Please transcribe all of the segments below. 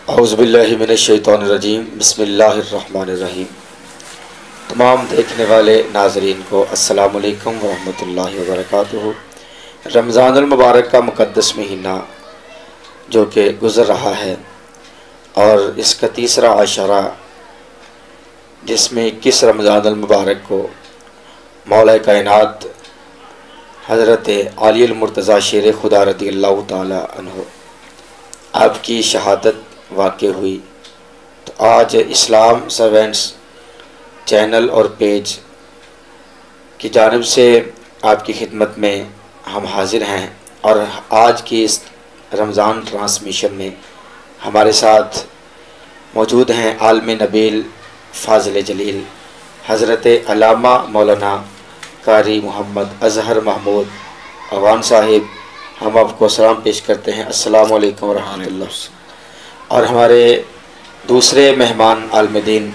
औज़ुबिल्लाहि मिनश्शैतानिर्रजीम बिस्मिल्लाहिर्रहमानिर्रहीम। तमाम देखने वाले नाज़रीन को अस्सलामु अलैकुम वरहमतुल्लाहि वबरकातुहू। रमज़ानुल मुबारक का मुक़द्दस महीना जो कि गुज़र रहा है और इसका तीसरा आशरा जिसमें 21 रमज़ानुल मुबारक को मौला कायनात हज़रत आलियुल मुर्तज़ा शेर खुदा रज़ियल्लाहु ताला अन्हु आपकी शहादत वाक़ई हुई। तो आज इस्लाम सर्वेंट्स चैनल और पेज की जानिब से आपकी खिदमत में हम हाजिर हैं और आज की इस रमज़ान ट्रांसमिशन में हमारे साथ मौजूद हैं आलम नबील फ़ाज़िल जलील हज़रत अल्लामा मौलाना कारी मोहम्मद अज़हर महमूद अवान साहिब। हम आपको सलाम पेश करते हैं, अस्सलामु अलैकुम रहमतुल्लाह। और हमारे दूसरे मेहमान आलम दीन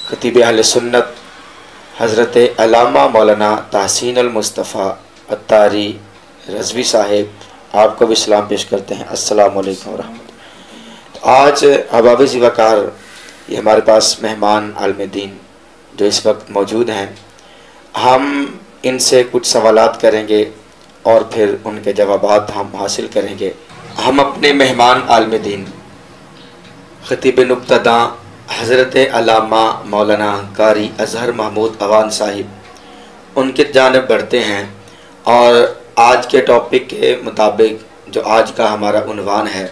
खतीब अहले सुन्नत हज़रत अल्लामा मौलाना तहसीन अल मुस्तफ़ा अत्तारी रज़वी साहिब, आपको भी सलाम पेश करते हैं, अस्सलामु अलैकुम रहमतुल्लाह। तो आज अहबाब ज़िवाकार ये हमारे पास मेहमान आलम दीन जो इस वक्त मौजूद हैं, हम इनसे कुछ सवालात करेंगे और फिर उनके जवाबात हम हासिल करेंगे। हम अपने मेहमान आलम दीन खतीब नुक्तदा हज़रत अल्लामा मौलाना कारी अज़हर महमूद अवान साहिब उनके जानिब बढ़ते हैं और आज के टॉपिक के मुताबिक जो आज का हमारा उन्वान है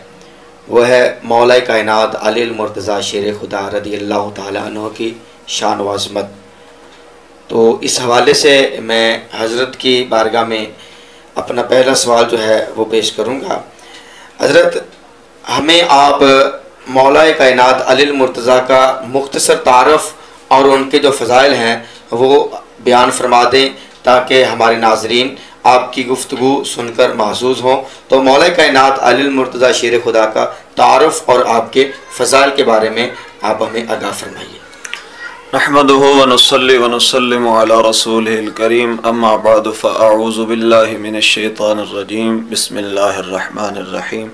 वो है मौला कायनात आलियुल मुर्तज़ा शेर खुदा रज़ियल्लाहु ताला अन्हु की शान व अज़मत। तो इस हवाले से मैं हज़रत की बारगाह में अपना पहला सवाल जो है वो पेश करूँगा। हज़रत, हमें आप मौला कायनात आलियुल मुर्तज़ा का मुख्तसर तारफ़ और उनके जो फ़ज़ाइल हैं वो बयान फरमा दें ताकि हमारे नाज़रीन आपकी गुफ्तगू सुनकर महसूस हों। तो मौला कायनात आलियुल मुर्तज़ा शेर खुदा का तारफ़ और आपके फ़ज़ाइल के बारे में आप हमें आगाह फरमाइए। नहमदुहु व नुसल्ली व नुसल्लिमु अला रसूलिहिल करीम, अम्मा बअद फ़अऊज़ु बिल्लाहि मिनश शैतानिर रजीम, बिस्मिल्लाहिर रहमानिर रहीम।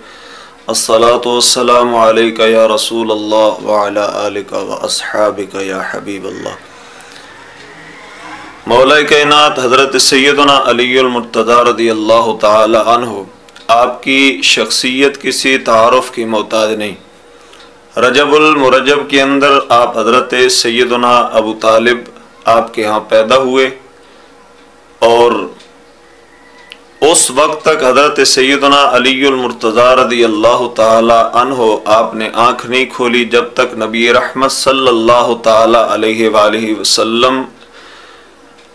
अस्सलातु वस्सलामु अलैका या रसूल अल्लाह व अला आलिका व अस्हाबिका या हबीब अल्लाह। मौला कायनात हज़रत सैयदना अलीयुल मुर्तज़ा रज़ियल्लाहु ताला अन्हु आपकी शख्सियत किसी तारुफ़ की मोहताज नहीं। रजबुल मुरजब के अंदर आप हज़रत सैयदना अबू तालिब आपके यहाँ पैदा हुए और उस वक्त तक हज़रत सैयदना अलीयुल मुर्तज़ा रज़ियल्लाहु ताला अन्हु आपने आँख नहीं खोली जब तक नबी रहमत सल्लल्लाहु ताला अलैहि वालैहि वसल्लम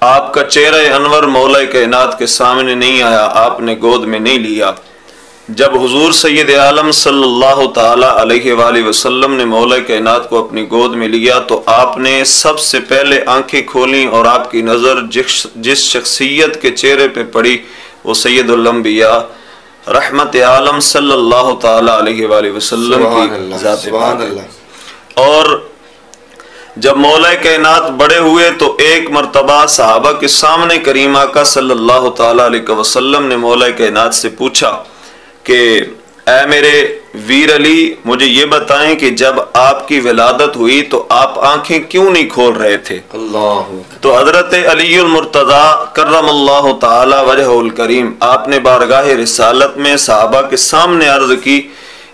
आपका चेहरा अनवर मौला कायनात के सामने नहीं आया, आपने गोद में नहीं लिया। जब हुजूर सैयद आलम सल्लल्लाहु ताला अलैहि वालैहि वसल्लम ने मौला कायनात को अपनी गोद में लिया तो आपने सबसे पहले आंखें खोली और आपकी नज़र जिस शख्सियत के चेहरे पे पड़ी वो सैयदुल अंबिया रहमत आलम सल्लल्लाहु ताला अलैहि वालैहि वसल्लम की ज़ात पाक। और जब मौला कायनात बड़े हुए तो एक मर्तबा सहाबा के सामने करीम आका सल्लल्लाहु ताला अलैहि वसल्लम ने मौला कायनात से पूछा कि ऐ मेरे वीर अली, मुझे ये बताएं कि जब आपकी विलादत हुई तो आप आंखें क्यों नहीं खोल रहे थे। अल्लाह। तो हज़रत अलीयुल मुर्तज़ा कर्रमल्लाहु ताला वजहुल करीम आपने बारगाह रिसालत में सहाबा के सामने अर्ज की,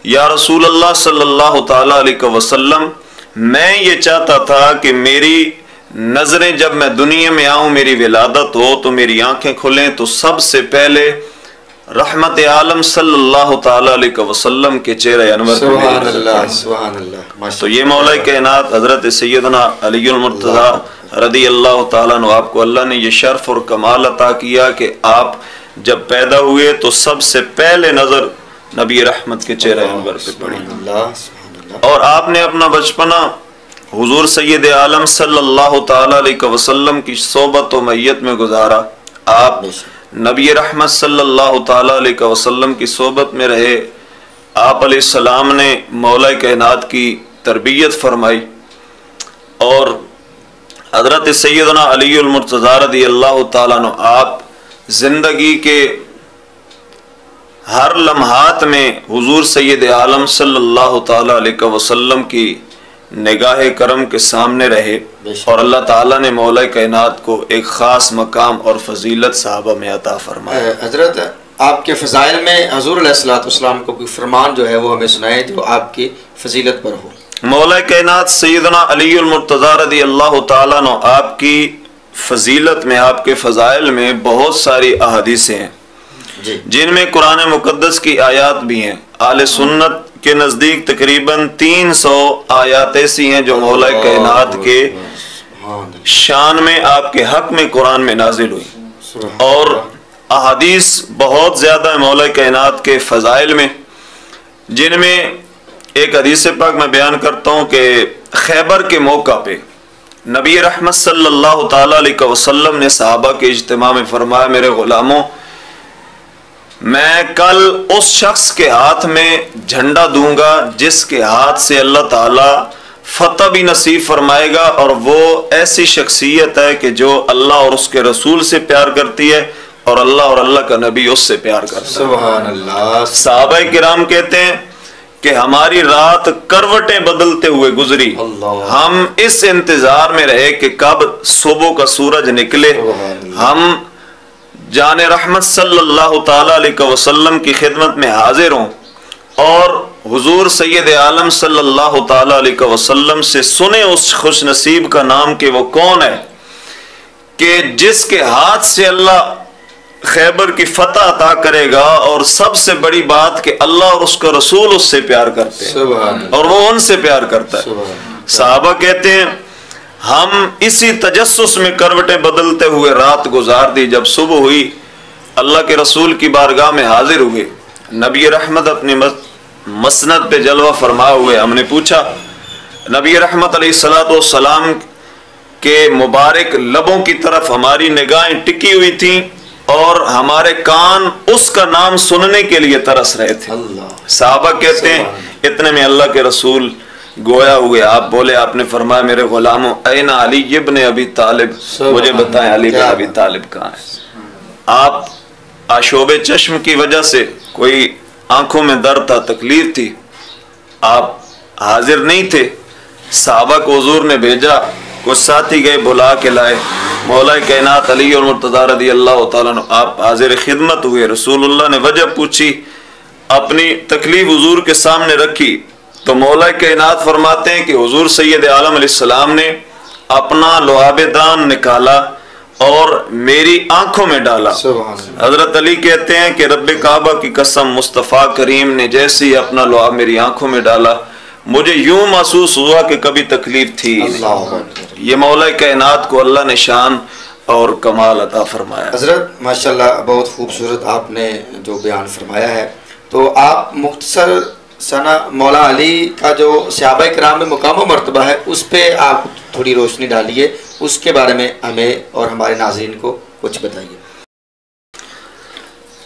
या रसूल अल्लाह सल्लल्लाहु ताला अलैहि वसल्लम, मैं ये चाहता था कि मेरी नज़रें जब मैं दुनिया में आऊँ, मेरी विलादत हो तो मेरी आंखें खुलें तो सबसे पहले रहमत आलम सल्लल्लाहु ताला अलैहि वसल्लम के चेहरे अनवर सुभान अल्लाह, सुभान अल्लाह। तो ये मौला कायनात हज़रत सैयदना अलीयुल मुर्तज़ा रज़ियल्लाहु ताला अन्हु आपको अल्लाह ने ये शर्फ और कमाल अता किया कि आप जब पैदा हुए तो सबसे पहले नज़र नबी रहमत के चेहरे अनवर पे पड़ी और आपने अपना बचपना हुजूर सैयद आलम सल्लल्लाहु ताला अलैहि वसल्लम की सोबत व मैयत में गुजारा। आप नबी रहमत सल्लल्लाहु ताला अलैहि वसल्लम की सोबत में रहे। आप अलैहिस्सलाम ने मौला कायनात की तरबियत फरमाई और हज़रत सैयदना अलीयुल मुर्तज़ा रज़ियल्लाहु ताला अन्हु आप जिंदगी के हर लम्हात में हुजूर सैयद आलम सल्लल्लाहु ताला अलैहि वसल्लम की निगाह करम के सामने रहे और अल्लाह ताला ने मौला कायनात को एक ख़ास मकाम और फजीलत साहबा में अता फरमाया। हजरत आपके फ़ज़ाइल में हुज़ूर अलैहिस्सलाम को कोई फरमान जो है वो हमें सुनाए जो आपकी फजीलत पर हो। मौला कायनात सैयदना अलीउल मुर्तज़ा रज़ियल्लाहु ताला अन्हु आपकी फजीलत में, आपके फ़ज़ाइल में बहुत सारी अहादीसें हैं जिनमें कुरान मुक़द्दस की आयात भी हैं। आले सुन्नत के नज़दीक तकरीबन 300 आयात ऐसी हैं जो मौला कायनात के शान में, आपके हक में कुरान में नाजिल हुई, और अहादीस बहुत ज़्यादा है मौला कायनात के फ़ज़ाइल में, जिनमें एक हदीस पाक मैं बयान करता हूँ कि खैबर के मौका पे नबी रहमत सल्लल्लाहु ताला अलैहि वसल्लम ने सहाबा के इज्तिमा में फरमाया, मेरे गुलामों, मैं कल उस शख्स के हाथ में झंडा दूंगा जिसके हाथ से अल्लाह ताला फतह भी नसीब फरमाएगा, और वो ऐसी शख्सियत है कि जो अल्लाह और उसके रसूल से प्यार करती है और अल्लाह का नबी उससे प्यार करता है। सुभान अल्लाह। सहाबा किराम कहते हैं कि हमारी रात करवटें बदलते हुए गुजरी, हम इस इंतजार में रहे कि कब सुबह का सूरज निकले, हम जाने रहमत सल्लल्लाहु ताला अलैहि वसल्लम की खिदमत में हाजिर हों और हुजूर सैयद आलम सल्लल्लाहु ताला अलैहि वसल्लम से सुने उस खुश नसीब का नाम कि वो कौन है कि जिसके हाथ से अल्लाह खैबर की फतह अता करेगा, और सबसे बड़ी बात कि अल्लाह और उसका रसूल उससे प्यार करते हैं और वो उनसे प्यार करता है। सहाबा कहते हैं हम इसी तजस्सुस में करवटें बदलते हुए रात गुजार दी। जब सुबह हुई अल्लाह के रसूल की बारगाह में हाजिर हुए, नबी रहमत अपनी मसनद पे जलवा फरमाए हुए, हमने पूछा, नबी रहमत अलैहिस्सलातु वस्सलाम के मुबारक लबों की तरफ हमारी निगाहें टिकी हुई थी और हमारे कान उसका नाम सुनने के लिए तरस रहे थे। सहाबा कहते हैं इतने में अल्लाह के रसूल गोया हुए, आप बोले, आपने फरमाया, मेरे गुलामों, ऐना अली इब्न अबी तालिब, मुझे बताएं अली इब्न अबी तालिब कहाँ है। आप आशोबे चश्म की वजह से कोई आंखों में दर्द था, तकलीफ थी, आप हाजिर नहीं थे। सहाबा को हुजूर ने भेजा, कुछ साथी गए बुला के लाए, मौला कायनात अली और मुर्तज़ा रज़ियल्लाहु ताला अन्हु आप हाजिर खिदमत हुए। रसूलुल्लाह ने वजह पूछी, अपनी तकलीफ हुजूर के सामने रखी, तो मौला कायनात फरमाते हैं कि हुजूर सैयद आलम अलैहिस्सलाम ने अपना लुआबेदान निकाला और मेरी आंखों में डाला। हजरत अली कहते हैं कि रब्बे काबा की कसम, मुस्तफ़ा करीम ने जैसे ही अपना लुआब मेरी आंखों में डाला, मुझे यूं महसूस हुआ कि कभी तकलीफ थी नहीं। ये मौला कायनात को अल्लाह ने शान और कमाल अता फरमाया। हजरत माशाल्लाह बहुत खूबसूरत आपने जो बयान फरमाया है, तो आप मुख्तसर सना मौला अली का जो सहाबा किराम में मुकाम व मर्तबा है उस पर आप थोड़ी रोशनी डालिए, उसके बारे में हमें और हमारे नाज़रीन को कुछ बताइए।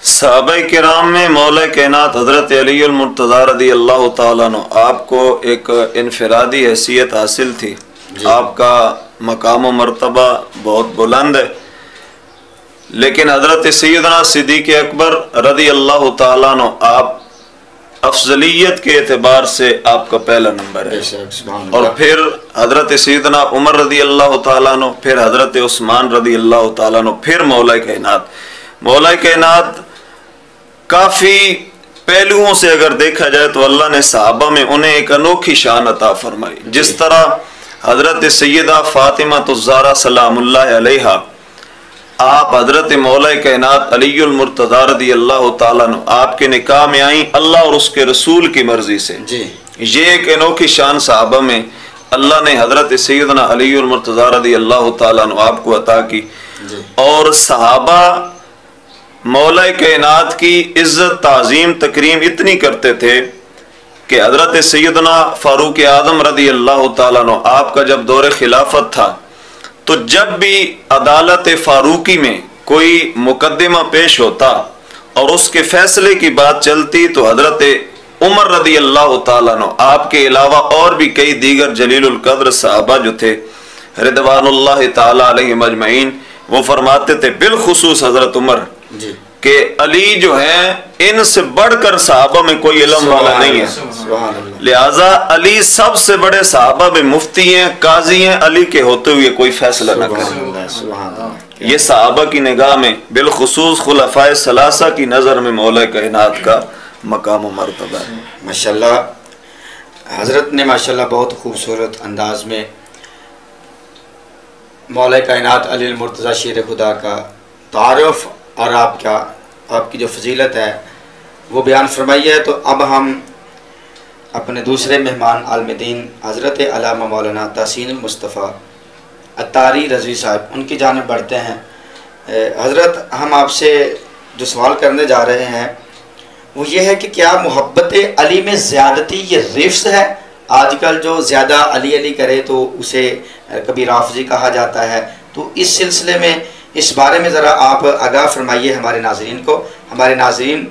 सहाबा किराम में मौला कायनात हज़रत अलीउल मुर्तज़ा रज़ियल्लाहु ताला अन्हु आपको एक इनफरादी हैसियत हासिल थी, आपका मकाम व मर्तबा बहुत बुलंद है, लेकिन हज़रत सैयदना सिद्दीक़ अकबर रज़ियल्लाहु ताला अन्हु आप अफजलियत के एतबार से आपका पहला नंबर है, और फिर हज़रत सैयदना उमर रज़ियल्लाहु ताला अन्हु, फिर हज़रत उस्मान रज़ियल्लाहु ताला अन्हु, फिर मौला कायनात काफ़ी पहलुओं से अगर देखा जाए तो अल्लाह ने सहाबा में उन्हें एक अनोखी शान अता फरमाई। जिस तरह हज़रत सैयदा फ़ातिमा ज़हरा सलामुल्लाह अलैहा आप हज़रत मौला कायनात अलीउल मुर्तज़ा रज़ियल्लाहु ताला अन्हु आपके निकाह में आई अल्लाह और उसके रसूल की मर्जी से। ये एक अनोखी शान सहाबा में अल्लाह ने हज़रत सैयदना अलीउल मुर्तज़ा रज़ियल्लाहु ताला अन्हु आपको अता की, और सहाबा मौला कायनात की इज्जत ताज़ीम तकरीम इतनी करते थे कि हज़रत सैयदना फ़ारूक आज़म रज़ियल्लाहु ताला अन्हु आपका जब दौर खिलाफत था, तो जब भी अदालत फ़ारूकी में कोई मुकदमा पेश होता और उसके फैसले की बात चलती, तो हज़रत उमर रज़ियल्लाहु ताला अन्हु आपके अलावा और भी कई दीगर जलीलुल क़द्र सहाबा जो थे रिदवानुल्लाह ताला अलैहिम अजमईन, वो फरमाते थे, बिलखुसूस हज़रत उमर, कि अली जो है इनसे बढ़कर सहाबा में कोई इल्म वाला नहीं है, लिहाजा अली सबसे बड़े सहाबा में मुफ्ती हैं, काजी हैं, अली के होते हुए कोई फैसला न करें। ये सहाबा की निगाह में बिलखुसूस खुलफाए सलासा की नज़र में मौला कायनात का मकाम व मर्तबा है। माशाल्लाह, हज़रत ने माशाल्लाह बहुत खूबसूरत अंदाज में मौला कायनात अली मुर्तज़ा शेर खुदा का तारुफ और आपकी जो फजीलत है वो बयान फरमाई है। तो अब हम अपने दूसरे मेहमान आलिम दीन हज़रत अल्लामा मौलाना तहसीनुल मुस्तफ़ा अत्तारी रज़वी साहब उनकी जानिब बढ़ते हैं। हज़रत, हम आपसे जो सवाल करने जा रहे हैं वो ये है कि क्या मोहब्बत अली में ज़्यादती ये रिफ्स है? आजकल जो ज़्यादा अली अली करे तो उसे कभी राफ़ज़ी कहा जाता है। तो इस सिलसिले में इस बारे में ज़रा आप आगाह फरमाइए हमारे नाज़रीन को। हमारे नाज़रीन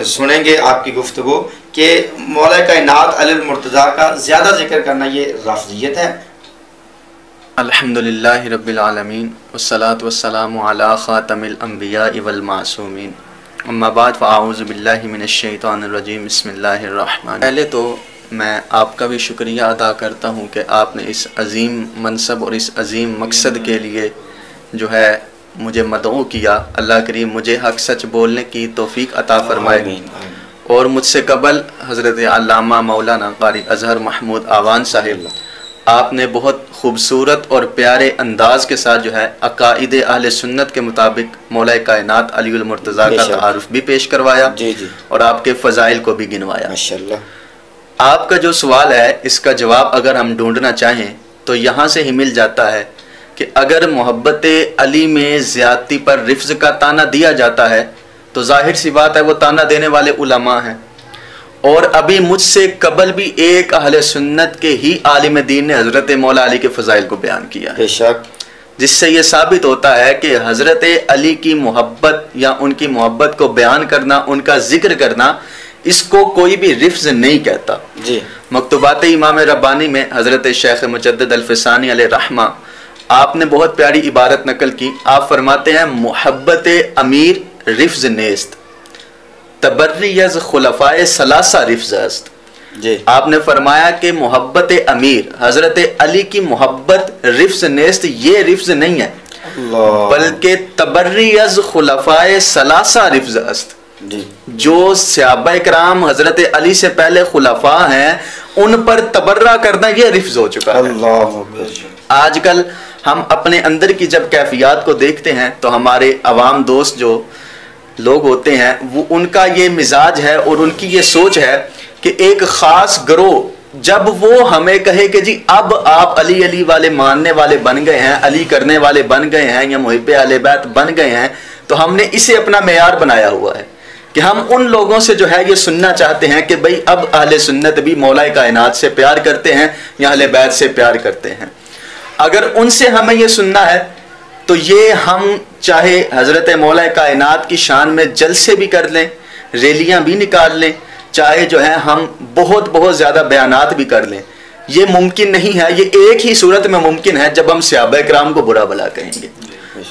सुनेंगे आपकी गुफ्तगू कि मौला कायनात अली मुर्तज़ा का ज़्यादा जिक्र करना ये राफ़ज़ियत है। अल्हम्दुलिल्लाहि रब्बिल आलमीन वस्सलातु वस्सलामु अला ख़ातमिल अंबिया वल मासूमीन अम्मा बाद फ़अऊज़ु बिल्लाहि मिनश शैतानिर रजीम बिस्मिल्लाहिर रहमानिर। पहले तो मैं आपका भी शुक्रिया अदा करता हूँ कि आपने इस अज़ीम मनसब और इस अज़ीम मकसद के लिए जो है मुझे मदऊ किया। अल्लाह करीम मुझे हक सच बोलने की तौफीक अता फरमाए। और मुझसे कबल हज़रत अल्लामा मौलाना क़ारी अज़हर महमूद आवान साहिब, आपने बहुत खूबसूरत और प्यारे अंदाज़ के साथ जो है अक़ाइद अहले सुन्नत के मुताबिक मौला कायनात अलीउल मुर्तज़ा का तारुफ भी पेश करवाया और आपके फ़ज़ाइल को भी गिनवाया। माशाअल्लाह। आपका जो सवाल है इसका जवाब अगर हम ढूंढना चाहें तो यहाँ से ही मिल जाता है कि अगर मोहब्बत अली में ज़्यादती पर रिफ्ज़ का ताना दिया जाता है तो जाहिर सी बात है वो ताना देने वाले उलमा हैं। और अभी मुझसे कबल भी एक अहले सुन्नत के ही आलिम दीन ने हज़रत मौला अली के फ़ज़ाइल को बयान किया है, बेशक, जिससे ये साबित होता है कि हज़रत अली की मोहब्बत या उनकी मोहब्बत को बयान करना, उनका जिक्र करना, इसको कोई भी रिफ्ज़ नहीं कहता जी। मकतूबात इमाम रब्बानी में हज़रत शेख मुजद्दिद अल-फ़सानी अलैहि रहमा आपने बहुत प्यारी इबारत नकल की। आप फरमाते हैं मोहब्बत अमीर रिफ्ज़ नेस्त तबर्रियज़ खुलफ़ाए सलासा रिफ्ज़ अस्त जी। आपने फरमाया कि मोहब्बत अमीर हज़रत अली की मोहब्बत रिफ्ज़ नेस्त ये रिफ्ज़ नहीं है बल्कि तबर्रियज़ खुलफ़ाए सलासा रिफ्ज़ अस्त जी। जो सहाबा कराम हज़रत अली से पहले खुलफ़ा हैं उन पर तबर्रा करना ये रिफ्ज़ हो चुका है। आजकल हम अपने अंदर की जब कैफियत को देखते हैं तो हमारे अवाम दोस्त जो लोग होते हैं वो उनका ये मिजाज है और उनकी ये सोच है कि एक ख़ास ग्रोह जब वो हमें कहे कि जी अब आप अली अली वाले मानने वाले बन गए हैं, अली करने वाले बन गए हैं या मुहिब्बे अहले बैत बन गए हैं, तो हमने इसे अपना मेयार बनाया हुआ है कि हम उन लोगों से जो है ये सुनना चाहते हैं कि भाई अब अहले सुन्नत भी मौला कायनात से प्यार करते हैं या अहले बैत से प्यार करते हैं। अगर उनसे हमें ये सुनना है तो ये हम चाहे हज़रत मौला कायनात की शान में जलसे भी कर लें, रैलियां भी निकाल लें, चाहे जो है हम बहुत बहुत ज़्यादा बयानात भी कर लें, ये मुमकिन नहीं है। ये एक ही सूरत में मुमकिन है जब हम सहाबा किराम को बुरा भला कहेंगे,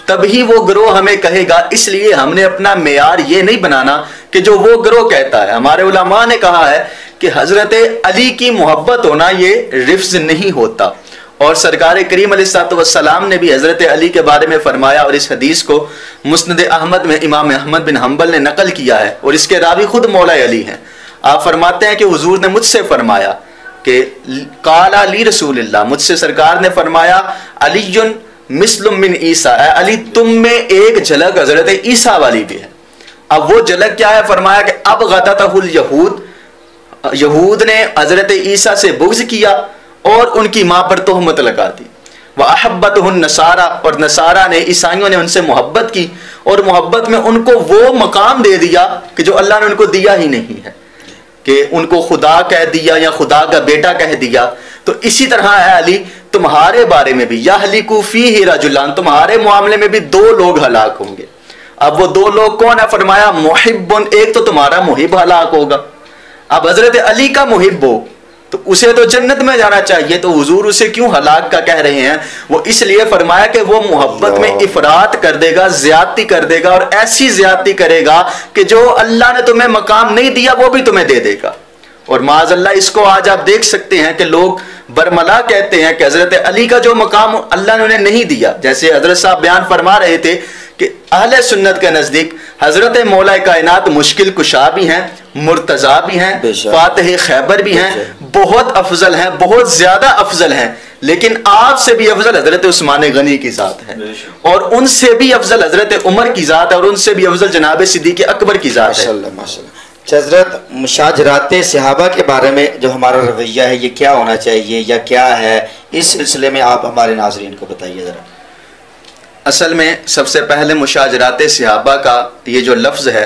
तभी वो ग्रोह हमें कहेगा। इसलिए हमने अपना मेयार ये नहीं बनाना कि जो वो ग्रोह कहता है। हमारे उलमा ने कहा है कि हज़रत अली की मोहब्बत होना ये रिफ्ज़ नहीं होता। और सरकार करीम अलैहिस्सलाम ने भी हज़रत अली के बारे में फरमाया और इस हदीस को मुस्नद अहमद में इमाम अहमद बिन हम्बल ने नकल किया है और इसके रावी खुद मौला अली हैं। आप फरमाते हैं कि हुजूर ने मुझसे फरमाया कि काला ली रसूलिल्लाह, मुझसे सरकार ने फरमाया अलीयुन मिस्लुम मिन ईसा, अली तुम में एक झलक हज़रत ईसा वाली भी है। अब वो झलक क्या है? फरमाया कि अब गदतहुल यहूद, यहूद ने हज़रत ईसा से बुग़्ज़ किया और उनकी माँ पर तोहमत लगा दी। वह अहब्बतहुन नसारा, और नसारा ने, ईसाइयों ने उनसे मोहब्बत की और मोहब्बत में उनको वो मकाम दे दिया कि जो अल्लाह ने उनको दिया ही नहीं है, कि उनको खुदा कह दिया या खुदा का बेटा कह दिया। तो इसी तरह है अली तुम्हारे बारे में भी, यहलिकु फीहि रजुलान, तुम्हारे मामले में भी दो लोग हलाक होंगे। अब वो दो लोग कौन है? फरमाया मुहिब्बुन, एक तो तुम्हारा मुहिब हलाक होगा। अब हजरत अली का मुहिब हो तो उसे तो जन्नत में जाना चाहिए, तो हुजूर उसे क्यों हलाक का कह रहे हैं? वो इसलिए फरमाया कि वो मोहब्बत में इफरात कर देगा, ज्यादती कर देगा, और ऐसी ज्यादती करेगा कि जो अल्लाह ने तुम्हें मकाम नहीं दिया वो भी तुम्हें दे देगा। और माज़अल्लाह इसको आज आप देख सकते हैं कि लोग बरमला कहते हैं कि हजरत अली का जो मकाम अल्लाह ने उन्हें नहीं दिया। जैसे हजरत साहब बयान फरमा रहे थे कि अहले सुन्नत के नजदीक हजरत मौला कायनात मुश्किल कुशा भी हैं, मुर्तजा भी हैं, फातिह खैबर भी हैं, बहुत अफजल हैं, बहुत ज्यादा अफजल हैं, लेकिन आपसे भी अफजल हजरत उस्मान गनी की ज़ात है, और उनसे भी अफजल हजरत उमर की ज़ात है, और उनसे भी अफजल जनाब सिद्दीक़ अकबर की ज़ात है। हज़रत मुशाजरात सहाबा के बारे में जो हमारा रवैया है ये क्या होना चाहिए या क्या है, इस सिलसिले में आप हमारे नाज़रीन को बताइए ज़रा। असल में सबसे पहले मुशाजरात सहाबा का ये जो लफ्ज़ है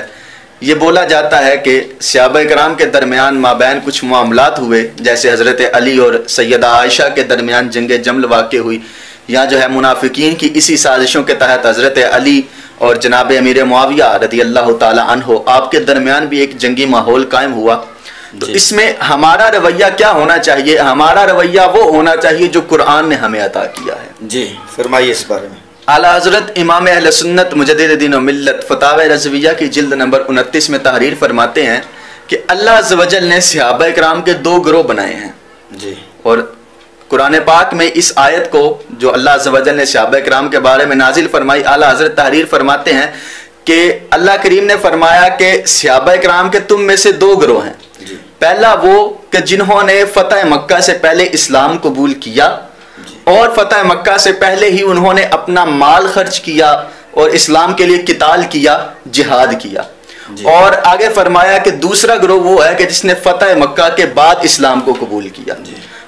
ये बोला जाता है कि सहाबा कराम के दरमियान माबैन कुछ मामलात हुए, जैसे हज़रत अली और सैयदा आयशा के दरमियान जंग जमल वाक़ हुई, या जो है मुनाफिकीन की इसी साजिशों के तहत हज़रत अली और जनाब अमीर मुआविया रज़ी अल्लाह ताला अन्हो आपके दरमियान भी एक जंगी माहौल कायम हुआ। तो इसमें हमारा रवैया क्या होना चाहिए? हमारा रवैया वो होना चाहिए जो कुरान ने हमें अता किया है। जी फरमाइए इस बारे में। आला हज़रत इमाम अहले सुन्नत मुजद्दिद दीन व मिल्लत फतावा रज़विया की जिल्द नंबर 29 में तहरीर फरमाते हैं कि अल्लाह अज़्ज़ व जल ने सहाबा किराम के 2 गिरोह बनाए हैं जी। और कुरान पाक में इस आयत को जो अल्लाह अज़्ज़ व जल ने सहाबा किराम के बारे में नाजिल फरमाई, आला हज़रत तहरीर फरमाते हैं कि अल्लाह करीम ने फरमाया कि सहाबा किराम के तुम में से 2 गिरोह हैं। पहला वो कि जिन्होंने फ़तह मक्का से पहले इस्लाम कबूल किया और फ़तह मक्का से पहले ही उन्होंने अपना माल खर्च किया और इस्लाम के लिए किताल किया, जिहाद किया। और आगे फरमाया कि दूसरा गिरोह वो है कि जिसने फ़तह मक्का के बाद इस्लाम को कबूल किया,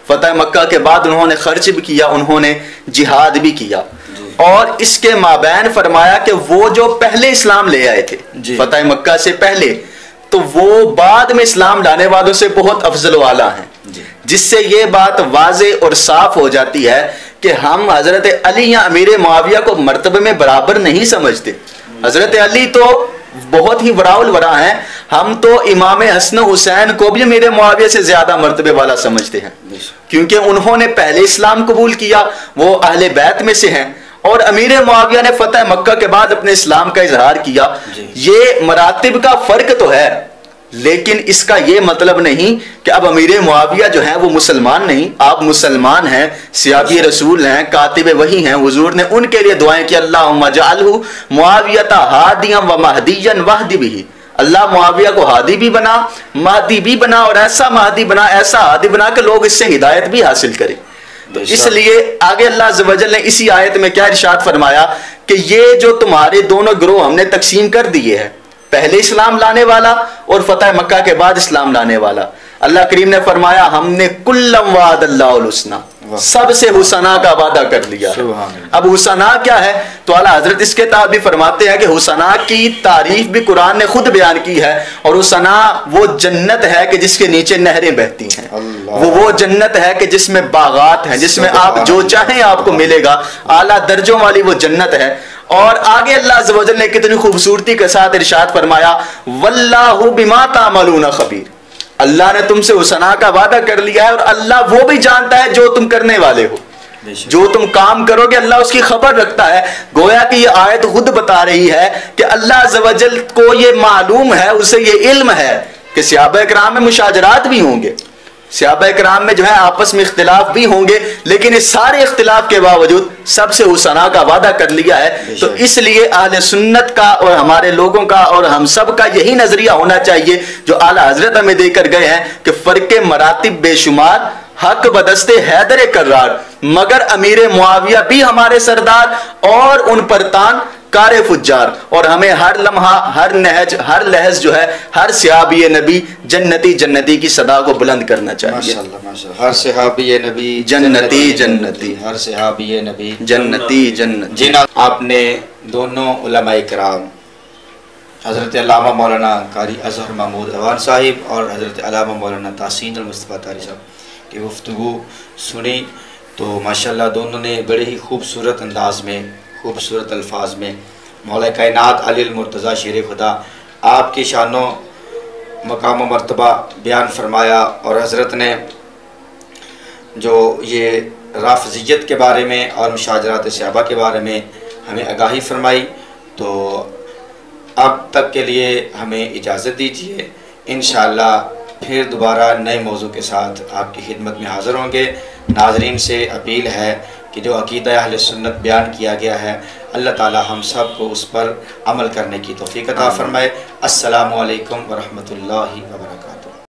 फ़तह मक्का के बाद उन्होंने खर्च भी किया, उन्होंने जिहाद भी किया। और इसके माबैन फरमाया कि वो जो पहले इस्लाम ले आए थे फ़तह मक्का से पहले, तो वो बाद में इस्लाम लाने वालों से बहुत अफजल वाला हैं, जिससे ये बात वाज़े और साफ हो जाती है कि हम हज़रत अली या अमीर मुआविया को मर्तबे में बराबर नहीं समझते। हज़रत अली तो बहुत ही वराउल वरा हैं, हम तो इमाम हसन हुसैन को भी अमीर मुआविया से ज़्यादा मर्तबे वाला समझते हैं, क्योंकि उन्होंने पहले इस्लाम कबूल किया, वो अहले बैत में से हैं, और अमीर मुआविया ने फतह मक्का के बाद अपने इस्लाम का इजहार किया। ये मरातिब का फ़र्क तो है, लेकिन इसका ये मतलब नहीं कि अब अमीर मुआविया जो हैं वो मुसलमान नहीं। आप मुसलमान हैं, सियाबी रसूल हैं, कातिब वही हैं। हुजूर ने उनके लिए दुआएं कि अल्लाहुम्मा जअलहु मुआवियता हादियन व महदियन वहदी बिही, अल्लाह मुआविया को हादी भी बना, महदी भी बना, और ऐसा महदी बना, ऐसा हादी बना कि लोग इससे हिदायत भी हासिल करें। तो इसलिए आगे अल्लाह अज़्ज़ व जल ने इसी आयत में क्या इरशाद फरमाया कि ये जो तुम्हारे दोनों गिरोह हमने तकसीम कर दिए हैं, पहले इस्लाम लाने वाला और फतह मक्का के बाद इस्लाम लाने वाला, अल्लाह करीम ने फरमाया हमने कुल्लम वादल्लाहुल हुस्ना, सबसे हुसना का वादा कर लिया। अब हुसना क्या है? तो आला हजरत इसके तहत भी फरमाते हैं कि हुसना की तारीफ भी कुरान ने खुद बयान की है, और हुसना वो जन्नत है कि जिसके नीचे नहरें बहती हैं, वो जन्नत है कि जिसमें बागात हैं, जिसमें आप जो चाहें आपको मिलेगा, आला दर्जों वाली वो जन्नत है। और आगे अल्लाह अज़्ज़ व जल ने कितनी खूबसूरती के साथ इरशाद फरमाया वल्लाहु बिमा तामलून खबीर, अल्लाह ने तुमसे हुसना का वादा कर लिया है और अल्लाह वो भी जानता है जो तुम करने वाले हो, जो तुम काम करोगे अल्लाह उसकी खबर रखता है। गोया कि ये आयत खुद बता रही है कि अल्लाह अज़्ज़ व जल को ये मालूम है, उसे ये इल्म है कि सहाबा किराम में मुशाजरात भी होंगे, सहाबा किराम में जो है आपस में इख्तिलाफ भी होंगे, लेकिन इस सारे इख्तिलाफ के बावजूद सबसे हुसना का वादा कर लिया है। तो इसलिए अहले सुन्नत का और हमारे लोगों का और हम सब का यही नजरिया होना चाहिए जो आला हजरत हमें देकर गए हैं कि फ़र्क़े मरातिब बेशुमार, हक बदस्ते हैदर कर्रार, मगर अमीर मुआविया भी हमारे सरदार और उन पर तान कारे फुज्जार, और हमें हर लम्हा, हर नहज, हर लहज जो है हर सहाबी नबी जन्नती जन्नती की सदा को बुलंद करना चाहिए। माशाअल्लाह माशाअल्लाह। हर सहाबी नबी जन्नती जन्नती, हर सहाबी नबी जन्नती जन्नती। जिन आपने दोनों उलमाए किराम हज़रत अल्लामा मौलाना कारी अज़हर महमूद अवान साहिब और हज़रत अल्लामा मौलाना तासीन अल-मुस्तफ़ा तारी साहब की गुफ्तगू सुनी, तो माशाअल्लाह दोनों ने बड़े ही खूबसूरत अंदाज में, खूबसूरत अल्फाज में मौला कायनात अली मुर्तज़ा शेर खुदा आपकी शानो मकाम मर्तबा बयान फरमाया, और हज़रत ने जो ये राफ़ज़ियत के बारे में और मुशाजरात सहाबा के बारे में हमें आगाही फरमाई। तो अब तक के लिए हमें इजाज़त दीजिए। इंशाअल्लाह फिर दोबारा नए मौजू के साथ आपकी खिदमत में हाज़िर होंगे। नाज़रीन से अपील है कि जो अक़ीदा अहले सुन्नत बयान किया गया है, अल्लाह ताला हम सब को उस पर अमल करने की तौफ़ीक़ अता फ़रमाए। अस्सलामु अलैकुम व रहमतुल्लाहि व बरकातुहू।